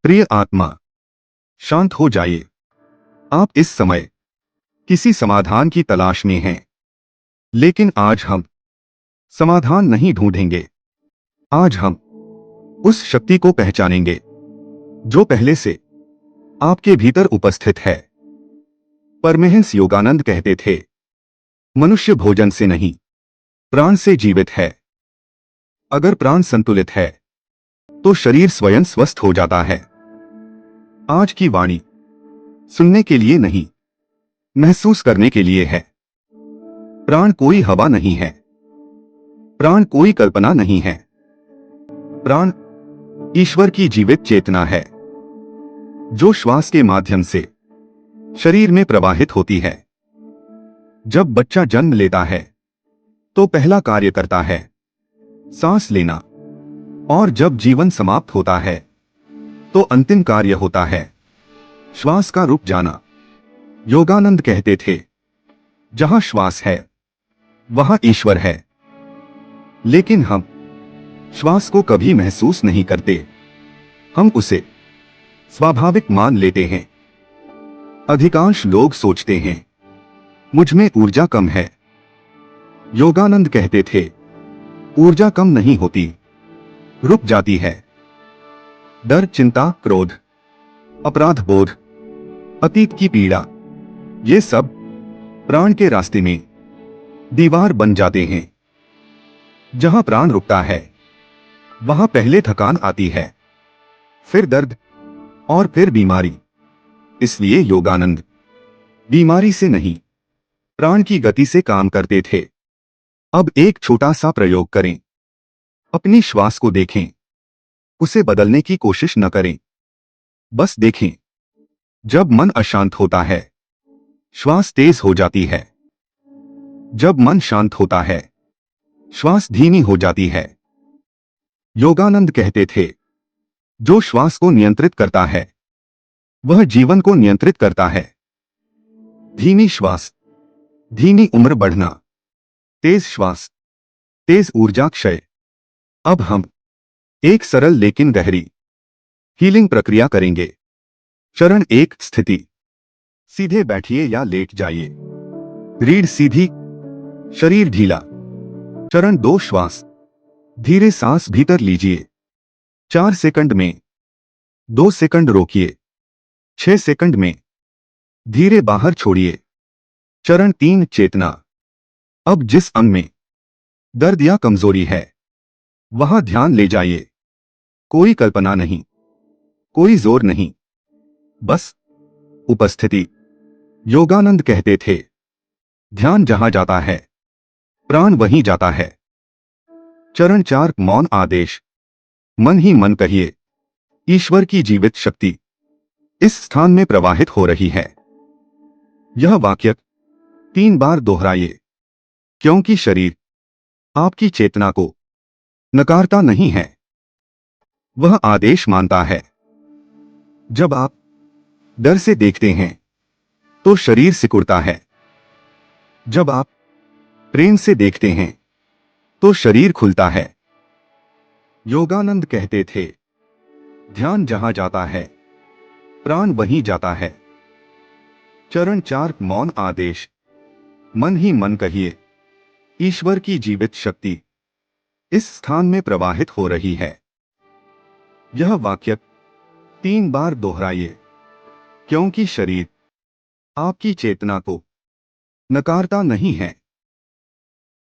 प्रिय आत्मा, शांत हो जाइए। आप इस समय किसी समाधान की तलाश में हैं, लेकिन आज हम समाधान नहीं ढूंढेंगे। आज हम उस शक्ति को पहचानेंगे जो पहले से आपके भीतर उपस्थित है। परमहंस योगानंद कहते थे, मनुष्य भोजन से नहीं, प्राण से जीवित है। अगर प्राण संतुलित है तो शरीर स्वयं स्वस्थ हो जाता है। आज की वाणी सुनने के लिए नहीं, महसूस करने के लिए है। प्राण कोई हवा नहीं है, प्राण कोई कल्पना नहीं है। प्राण ईश्वर की जीवित चेतना है जो श्वास के माध्यम से शरीर में प्रवाहित होती है। जब बच्चा जन्म लेता है तो पहला कार्य करता है सांस लेना, और जब जीवन समाप्त होता है तो अंतिम कार्य होता है श्वास का रुक जाना। योगानंद कहते थे, जहां श्वास है वहां ईश्वर है। लेकिन हम श्वास को कभी महसूस नहीं करते। हम उसे स्वाभाविक मान लेते हैं। अधिकांश लोग सोचते हैं, मुझ में ऊर्जा कम है। योगानंद कहते थे, ऊर्जा कम नहीं होती, रुक जाती है। डर, चिंता, क्रोध, अपराध बोध, अतीत की पीड़ा, ये सब प्राण के रास्ते में दीवार बन जाते हैं। जहां प्राण रुकता है वहां पहले थकान आती है, फिर दर्द, और फिर बीमारी। इसलिए योगानंद बीमारी से नहीं, प्राण की गति से काम करते थे। अब एक छोटा सा प्रयोग करें। अपनी श्वास को देखें, उसे बदलने की कोशिश न करें, बस देखें। जब मन अशांत होता है श्वास तेज हो जाती है। जब मन शांत होता है श्वास धीमी हो जाती है। योगानंद कहते थे, जो श्वास को नियंत्रित करता है वह जीवन को नियंत्रित करता है। धीमी श्वास, धीमी उम्र बढ़ना। तेज श्वास, तेज ऊर्जा क्षय। अब हम एक सरल लेकिन गहरी हीलिंग प्रक्रिया करेंगे। चरण 1, स्थिति। सीधे बैठिए या लेट जाइए। रीढ़ सीधी, शरीर ढीला। चरण 2, श्वास। धीरे सांस भीतर लीजिए 4 सेकंड में, 2 सेकंड रोकिए, 6 सेकंड में, धीरे बाहर छोड़िए। चरण 3, चेतना। अब जिस अंग में दर्द या कमजोरी है वहां ध्यान ले जाइए। कोई कल्पना नहीं, कोई जोर नहीं, बस उपस्थिति। योगानंद कहते थे, ध्यान जहां जाता है प्राण वहीं जाता है। चरण 4, मौन आदेश। मन ही मन कहिए, ईश्वर की जीवित शक्ति इस स्थान में प्रवाहित हो रही है। यह वाक्य 3 बार दोहराइए, क्योंकि शरीर आपकी चेतना को नकारता नहीं है, वह आदेश मानता है। जब आप डर से देखते हैं तो शरीर सिकुड़ता है। जब आप प्रेम से देखते हैं तो शरीर खुलता है। योगानंद कहते थे, ध्यान जहां जाता है प्राण वहीं जाता है। चरण 4, मौन आदेश। मन ही मन कहिए, ईश्वर की जीवित शक्ति इस स्थान में प्रवाहित हो रही है। यह वाक्य 3 बार दोहराइए, क्योंकि शरीर आपकी चेतना को नकारता नहीं है,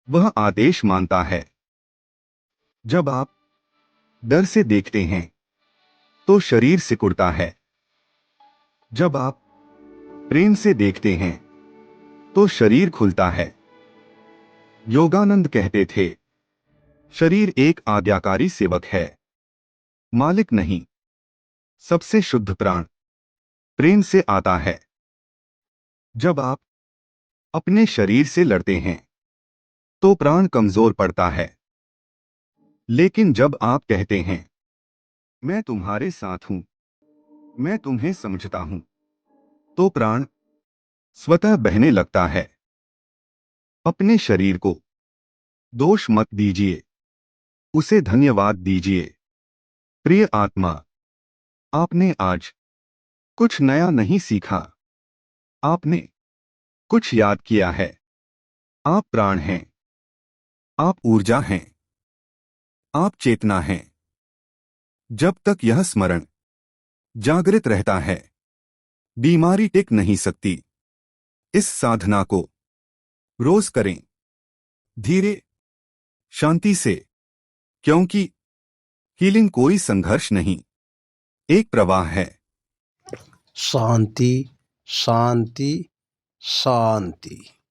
वह आदेश मानता है। जब आप डर से देखते हैं तो शरीर सिकुड़ता है। जब आप प्रेम से देखते हैं तो शरीर खुलता है। योगानंद कहते थे, शरीर एक आज्ञाकारी सेवक है, मालिक नहीं। सबसे शुद्ध प्राण प्रेम से आता है। जब आप अपने शरीर से लड़ते हैं तो प्राण कमजोर पड़ता है। लेकिन जब आप कहते हैं, मैं तुम्हारे साथ हूं, मैं तुम्हें समझता हूं, तो प्राण स्वतः बहने लगता है। अपने शरीर को दोष मत दीजिए, उसे धन्यवाद दीजिए। प्रिय आत्मा, आपने आज कुछ नया नहीं सीखा, आपने कुछ याद किया है। आप प्राण हैं, आप ऊर्जा हैं, आप चेतना हैं। जब तक यह स्मरण जागृत रहता है, बीमारी टिक नहीं सकती। इस साधना को रोज करें, धीरे, शांति से, क्योंकि हीलिंग कोई संघर्ष नहीं, एक प्रवाह है। शांति, शांति, शांति।